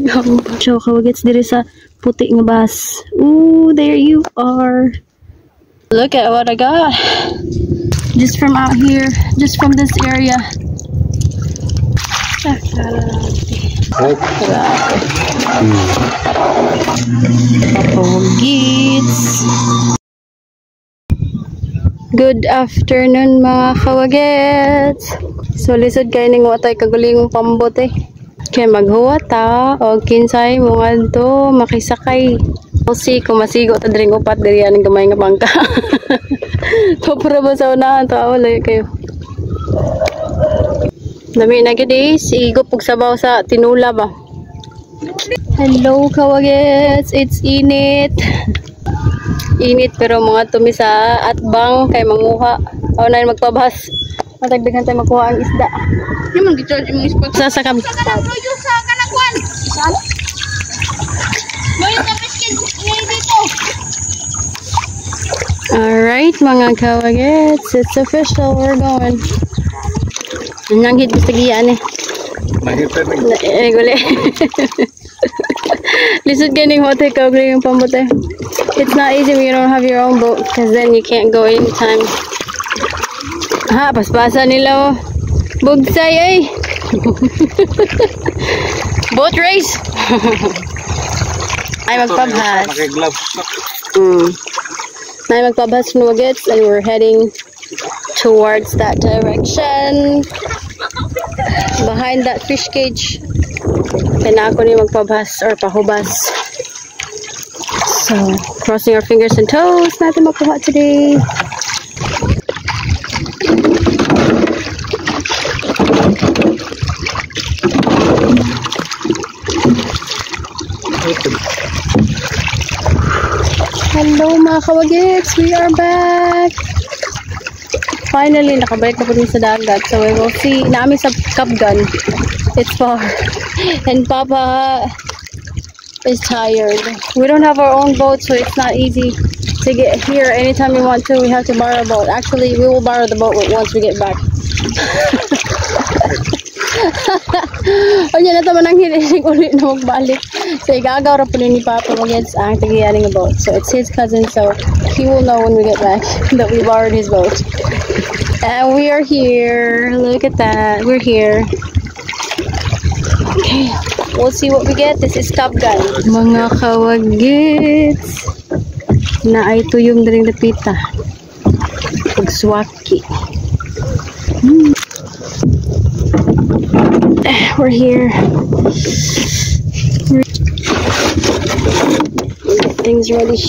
So, kawagits diri sa puti nga bus. Ooh, there you are. Look at what I got. Just from out here, just from this area. Kawagits. Good afternoon mga kawagets. So lisod kayo ning watay kagulingong pambote. Kaya maghuwat ta o kinsay mo ngadto makisakay. We'll see kung masigo ta dring upat diri aning gamay nga bangka. Topra ba sa unahan ta wala kayo. Dami na gid igop og sabaw sa tinula ba. Hello kawagets, it's init. Init pero mga tumi sa atbang kay manguha. O na magpabas. Matagdagan tayo makuha ang isda. Hindi man gicharge mo ispat. Sa kami. Sa kanang sa kanagwan. Saan? Mayroon na piskin ngayon dito. Alright mga kawagets, it's official, we're going. Nanghit gusto giyaan eh. Mahirap na. Guli. Lisod ganing hotel kagri yung pambote. It's not easy when you don't have your own boat because then you can't go anytime. Ha, paspasan nila oh. Bugsay eh. Boat race. Ay magpabhas. Ay magpabhas nuggets and we're heading towards that direction. Behind that fish cage. Kaya ako ni magpabhas or pahubas. So, crossing our fingers and toes natin makuha today. Hello mga kawagits, we are back. Finally, nakabalik na po din sa dagat. So we will see, namin sa Kapgan. It's far. And Papa is tired. We don't have our own boat, so it's not easy to get here anytime we want to. We have to borrow a boat. Actually, we will borrow the boat once we get back. O niya na ito manang hinilig ulit na magbalik. So igagaw ra po ni Papa against ang tagiyaning boat. So it's his cousin, so he will know when we get back that we borrowed his boat. And we are here. Look at that. We're here. Okay. We'll see what we get. This is Kapgan. Mga kawagits. Na ay tuyong daring lapita. Pagswaki. We're here. We'll get things ready.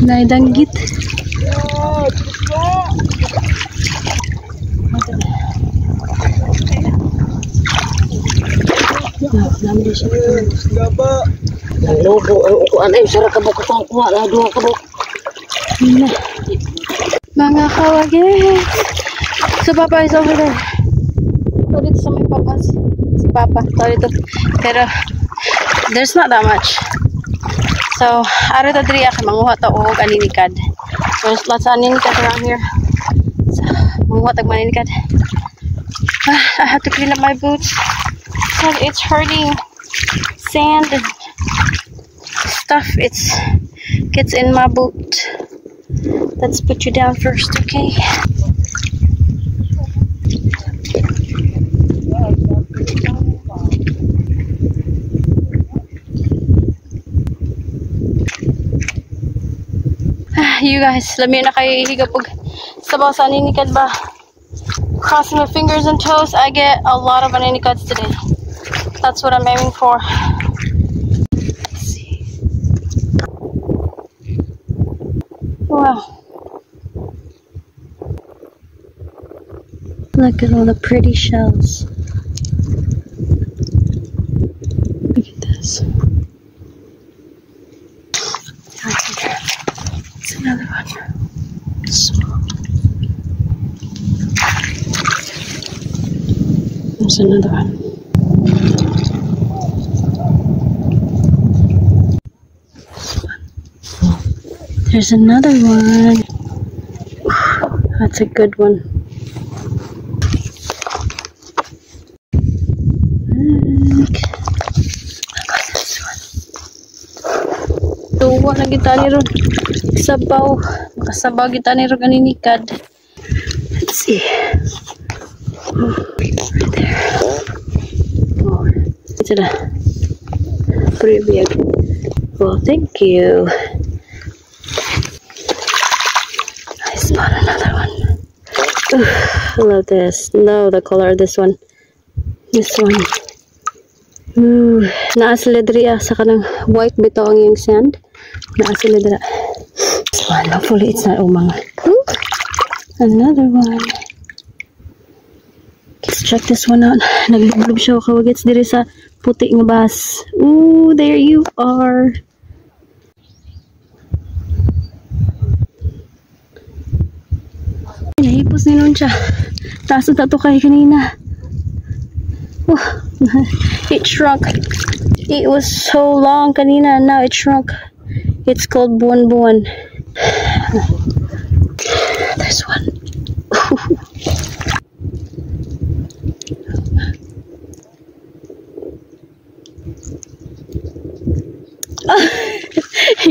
Naidanggit. Mga kawagits. So Papa is over there. So dito sa may Papa. Si Papa. So dito. Pero there's not that much. So, araw ta diri ako manguha ta og aninikad. There's lots of aninikad around here. So, manguha tag maninikad. I have to clean up my boots. And it's hurting. Sand and stuff. It gets in my boot. Let's put you down first, okay? You guys, lami na kayo ihigap og sabaw sa aninikad ba? Crossing my fingers and toes, I get a lot of aninicads today. That's what I'm aiming for. Let's see. Wow. Look at all the pretty shells. Look at this. It's another one. Small. There's another one. There's another one. That's a good one. Look. Look at this one. Tuwa na kita ni ron. Sabaw. Makasabaw kita ni ron kaninikad. Let's see. Right there. Oh, ito na. Pretty big. Well, thank you. I spot another one. Ooh, I love this. Love the color of this one. This one. Ooh, naasilidria sa kanang white bito ang yung sand. Naasilidria. This one. Hopefully it's not umang. Ooh, another one. Let's check this one out. Naglublub siya kawagits diri sa puti nga bas. Ooh, there you are. Nahipos ni nun siya. Taso tato kay kanina. Oh, it shrunk. It was so long kanina. Now it shrunk. It's called buwan-buwan. There's one.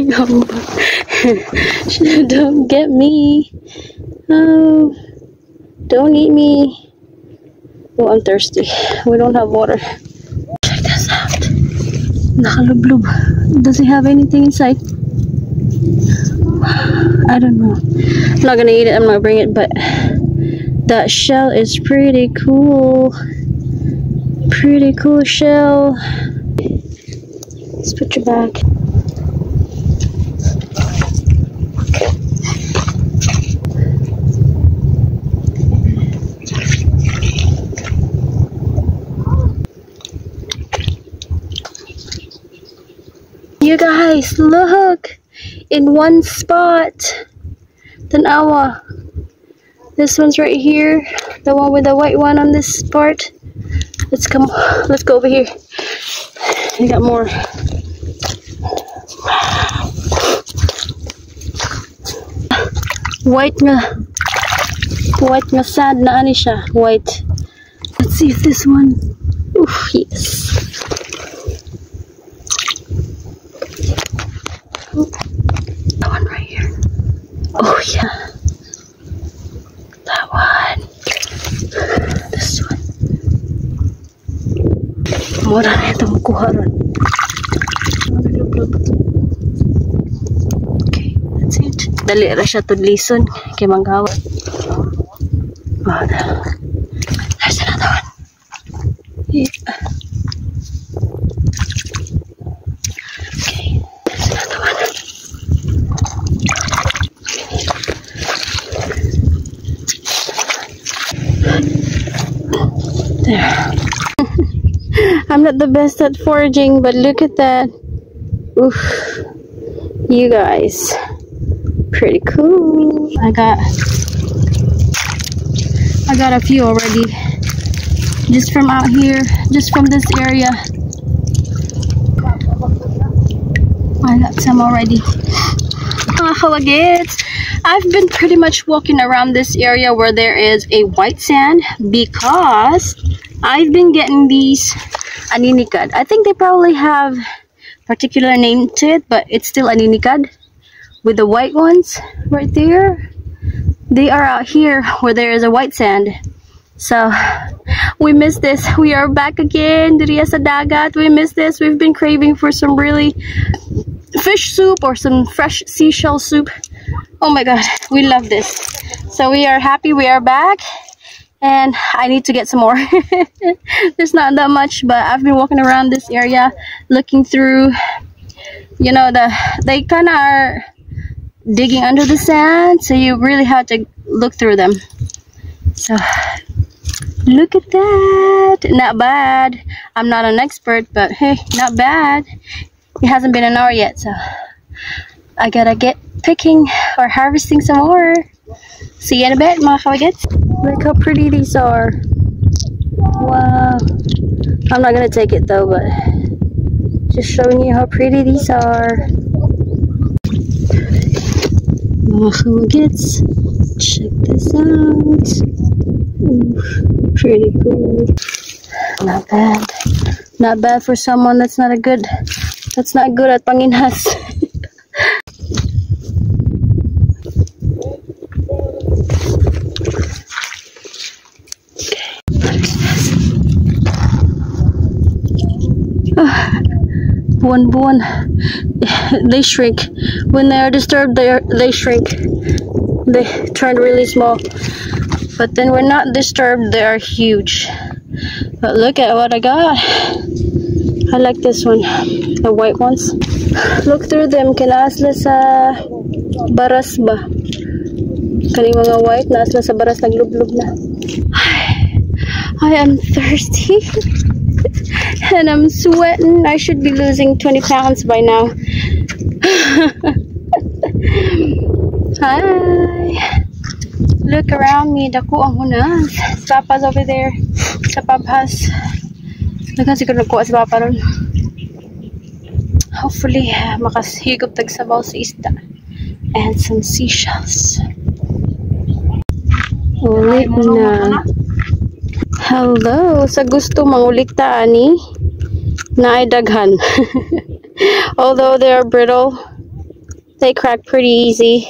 No. Don't get me. Oh, don't eat me. Oh, I'm thirsty. We don't have water. Check this out. Nakalublub. Does it have anything inside? I don't know. I'm not gonna eat it. I'm not gonna bring it, but that shell is pretty cool. Pretty cool shell. Let's put your back. You guys, look! In one spot. Tanawa. This one's right here. The one with the white one on this part. Let's go over here. We got more. White nga sand na ani siya. White. Let's see if this one. Oof, yes. That one right here. Oh yeah. That one. This one. Mura na ito makuha ron. Okay, that's it. Dali ra siya tudlison kay manggawa. Oh, there's another one. Yeah. Okay, there's another one. There. I'm not the best at foraging, but look at that. Oof. You guys. Pretty cool. I got a few already. Just from out here. Just from this area. I got some already. I've been pretty much walking around this area where there is a white sand because I've been getting these aninikad. I think they probably have a particular name to it, but it's still aninikad with the white ones right there. They are out here where there is a white sand. So we missed this. We are back again. Diriya sa dagat. We missed this. We've been craving for some really fish soup or some fresh seashell soup. Oh my god, we love this. So we are happy we are back. And I need to get some more. There's not that much, but I've been walking around this area looking through, you know, they kind of are digging under the sand, so you really have to look through them. So look at that. Not bad. I'm not an expert, but hey, not bad. It hasn't been an hour yet, so I gotta get picking or harvesting some more. See you in a bit, mga kawagits. Look how pretty these are. Wow. I'm not gonna take it though, but just showing you how pretty these are. Mga gets. Check this out. Ooh, pretty cool. Not bad. Not bad for someone that's not good at panginhas. Buwan, they shrink. When they are disturbed, they shrink. They turn really small. But then when not disturbed, they are huge. But look at what I got. I like this one, the white ones. Look through them. Kinaasla sa baras ba? Kaning mga white, naasla sa baras, naglublob na. I am thirsty. And I'm sweating. I should be losing 20 pounds by now. Hi. Look around me. Dako ang hunas. Papa's over there. Sa Papa's. Lagan siguro nakuha sa Papa ron. Hopefully, makahigop tag sabaw sa isda. And some seashells. Ulit na. Hello. Sa gusto mangulikta ani na ay daghan. Although they are brittle, they crack pretty easy.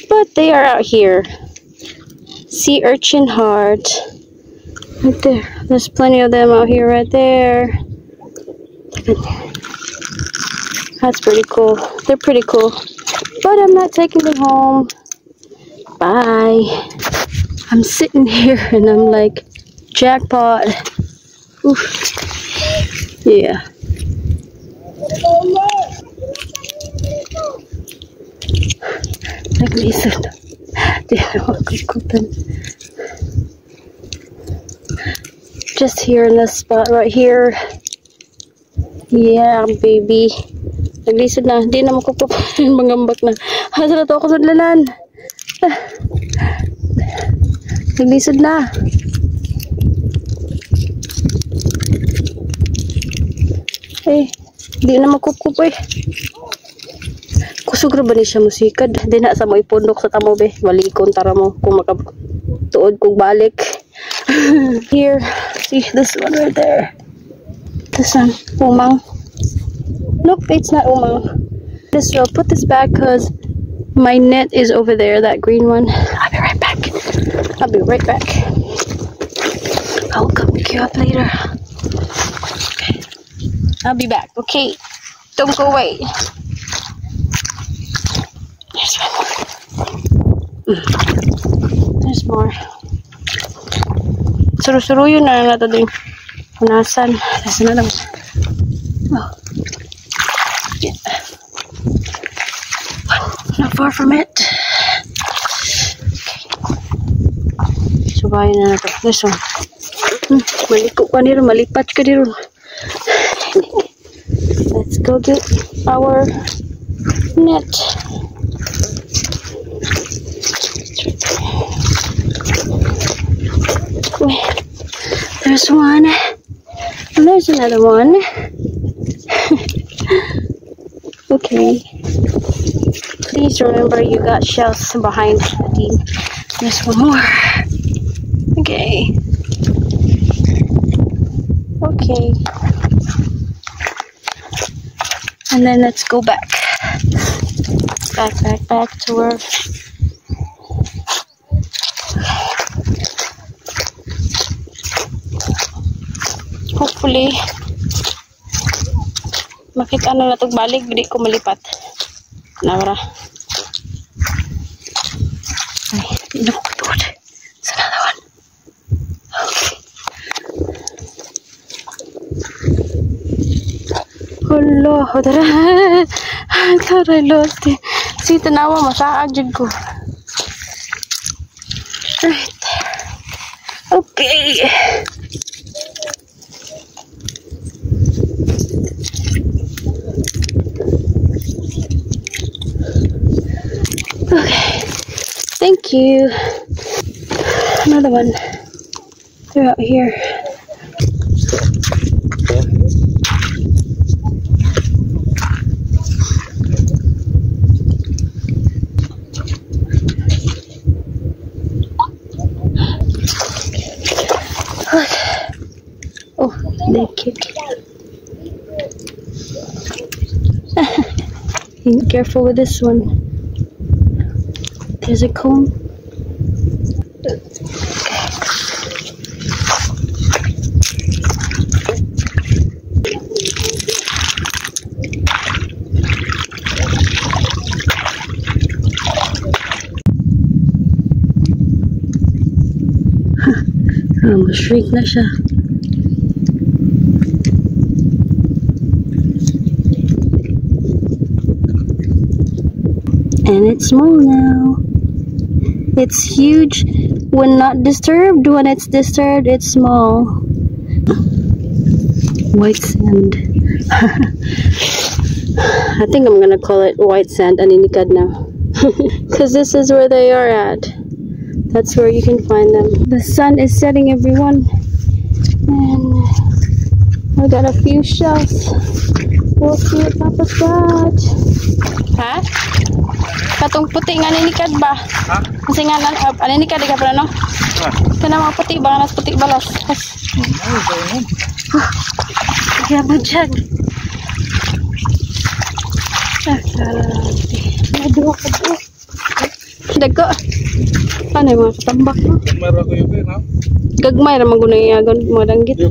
But they are out here. Sea urchin heart. Right there. There's plenty of them out here right there. That's pretty cool. They're pretty cool. But I'm not taking them home. Bye. I'm sitting here and I'm like, jackpot. Oof. Yeah. Nag-listen. Just here in this spot right here. Yeah, baby. Nag-listen na. Di na makukup. Mangambak na. Hasa na to ako sa lalan. Nag-listen na. Eh, di na makukup eh. Kusog ra ba ni siya musikad? Di na sa mo ipundok sa tamo be. Balikon tara mo kung makatuod kong balik. Here, see this one right there. This one, umang. Nope, it's not umang. This, I'll put this back because my net is over there, that green one. I'll be right back. I'll be right back. I'll come pick you up later. Okay. I'll be back. Okay. Don't go away. There's one more. There's more. Suru-suru yun na nato din. Punasan. There's another one. Oh. Yeah. Not far from it. Subayin na nato. This one. Maliko ka niron. Malipat ka niron. Let's go get our net. There's one. And there's another one. Okay. Please remember you got shells behind the. There's one more. Okay. Okay. And then let's go back. Back to where. Hopefully, makita na natog balik, hindi ko malipat. Nara. Ay, hindi ko tuod. It's another one. Okay. Hello, tara. Tara, lote. Si tanawa, masaag dyan ko. Right there. Okay. Okay, thank you. Another one. They're out here. Be careful with this one. There's a comb. Shrink na siya. And it's small now. It's huge when not disturbed. When it's disturbed, it's small. White sand. I think I'm gonna call it white sand aninikad now. Because this is where they are at. That's where you can find them. The sun is setting, everyone. And I got a few shells. We'll see what Papa's got. Ha? Katong puti nga ninikad ba? Ha? Kasi nga aninikad ka pa no? Ha? Kana mga puti ba? Nas puti balas. Kaya ba dyan? Maduha ka po. Dago. Ano yung mga katambak mo? Gagmay ra ko yung pera. Gagmay ra maguna iagon mga danggit.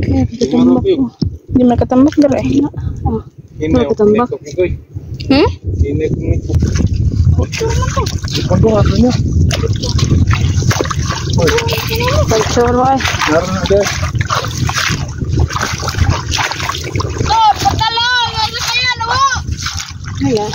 Kaya katambak mo. Hindi man katambak dara eh. Oh. Ini katambak. Hmm? Ini kumiko. Kondo ato niya. Pagchoro ay. Naroon na guys. Oh, pagkalong! Ano kaya nawa? Ayan.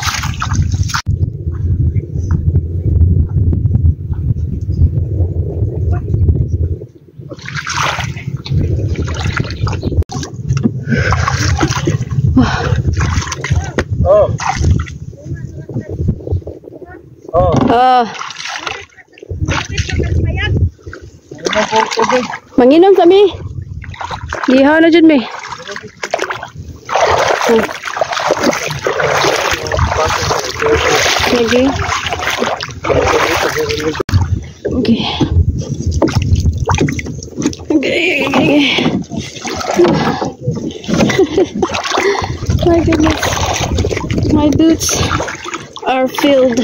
Manginom kami. Dihaw na dyan, may. Lagi. Okay. Okay. My goodness. My boots are filled.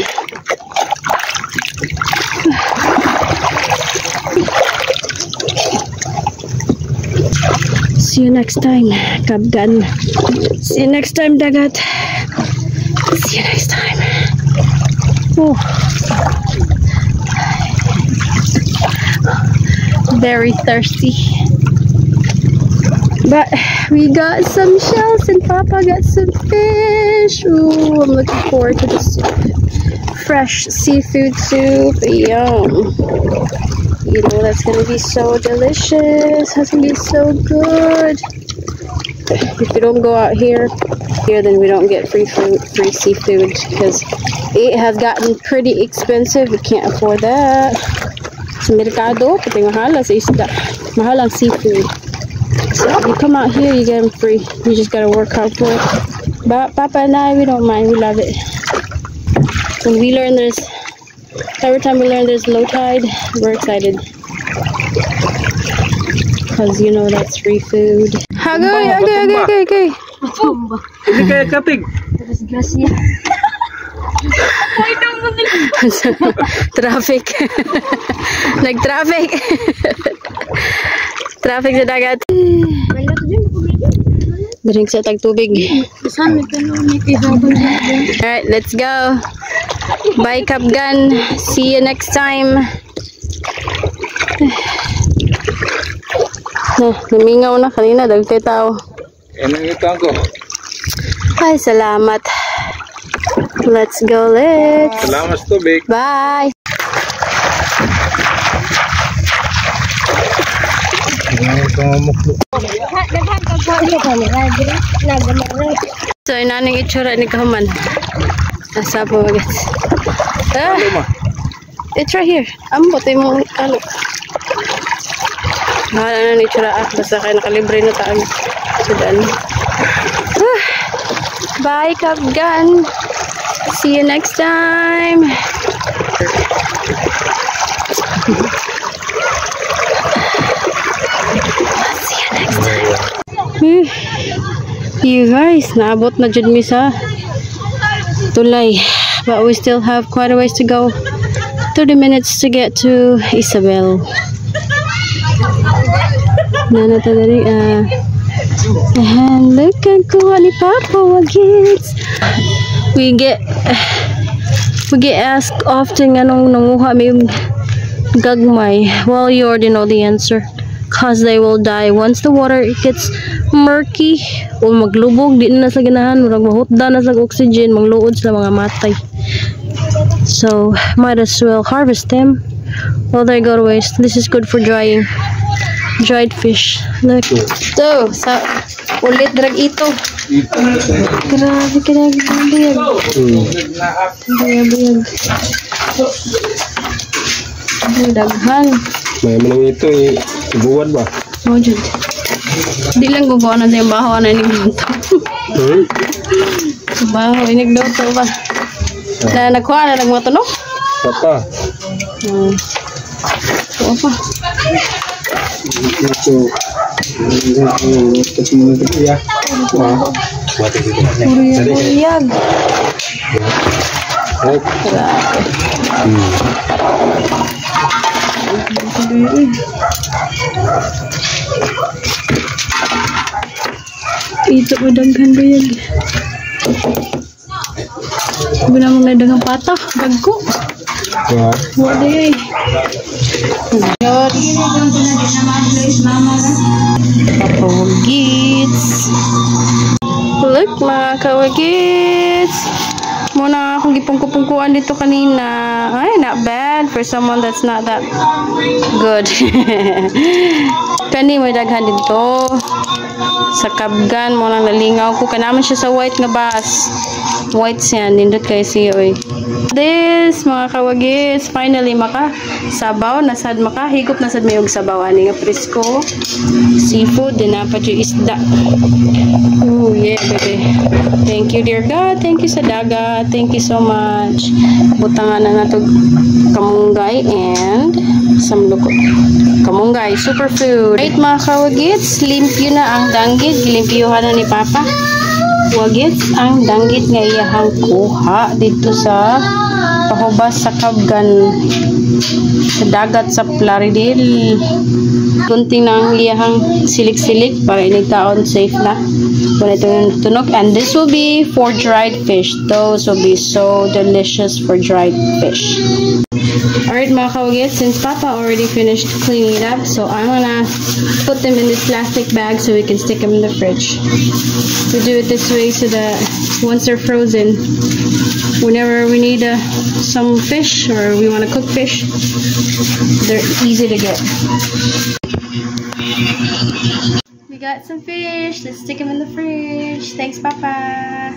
See you next time, Kabgan. See you next time, Dagat. See you next time. Oh. Very thirsty. But we got some shells and Papa got some fish. Ooh, I'm looking forward to this fresh seafood soup. Yum. You know that's gonna be so delicious. That's gonna be so good. If we don't go out here, then we don't get free food, free seafood, because it has gotten pretty expensive. We can't afford that. Sa merkado, pati mahal sa isda. Mahal ang seafood. So if you come out here, you get them free. You just gotta work hard for it. But Papa and I, we don't mind. We love it. When we learn every time we learn there's low tide, we're excited. Because you know that's free food. Okay. Hindi kaya katig. Traffic. Nag-traffic. Traffic sa dagat. Drink sa tagtubig. Alright, let's go. Bye, Kabgan. See you next time. Namingaw na kanina. Dagkay tao. Anong itang ko? Ay, salamat. Let's go, let's. Salamat tubig. Bye. So, inaning itsura ni Kahuman. Asa po magats. It's right here. Ambot mo kalok. Bahala na ni itsura. Basta kayo nakalibre na tayo. Sudan. Bye, Kabgan. See you next time. See you next time. You guys, naabot na dyan mi sa Tulay. But we still have quite a ways to go. 30 minutes to get to Isabel. And look ang kuha ni Papa Wagits. We get asked often anong nanguha may gagmay. Well, you already know the answer. Cause they will die once the water gets murky o maglubog, di na sa ganahan, murag mahutda na sa oxygen, mangluod sa mga matay. So might as well harvest them while they go to waste. This is good for dried fish. Look. So, sa ulit drag ito. Grabe buyag. Buyag. Daghan. May manang ito ibuwan ba? Oh, Jud. Di lang gubawa na sa yung baho na inigluto. Baho, inigluto ba? Na nagkuha na nagmatunog? Papa. So, pa. Ito. Tapos mo na ito. Yeah. Buyag. Right. Grabe. Ito ko daghan buyag. Guna mo na dagang patah, dagko. Yeah. Wala eh. Kapawagits. Look mga kawagits. Muna akong gipungko-pungkuan dito kanina. Ay, not bad for someone that's not that good. Kani may daghan dito. Sa kabgan mo nang nalingaw ko. Kanaman siya sa white nga bus. White siya. Nindot kayo siya. This, mga kawagis. Finally, maka sabaw. Nasad maka. Higop nasad may og sabaw. Ani nga presko. Seafood. Dinapat yung isda. Oh, yeah, baby. Thank you, dear God. Thank you sa dagat. Thank you so much. Butangan na natog kamunggay and some lukot. Kamunggay, superfood. Right, mga kawagits. Limpyo na ang danggit. Gilimpyohan na ni Papa. Wagits ang danggit nga iyahang kuha dito sa pahubas sa kabgan sa dagat sa Plaridel. Kunting na ang iyahang silik-silik para inigtaon safe na. Kung ito yung tunog. And this will be for dried fish. Those will be so delicious for dried fish. Alright mga kawagits, since Papa already finished cleaning it up, so I'm gonna put them in this plastic bag so we can stick them in the fridge. We do it this way so that once they're frozen, whenever we need some fish or we want to cook fish, they're easy to get. We got some fish. Let's stick them in the fridge. Thanks, Papa.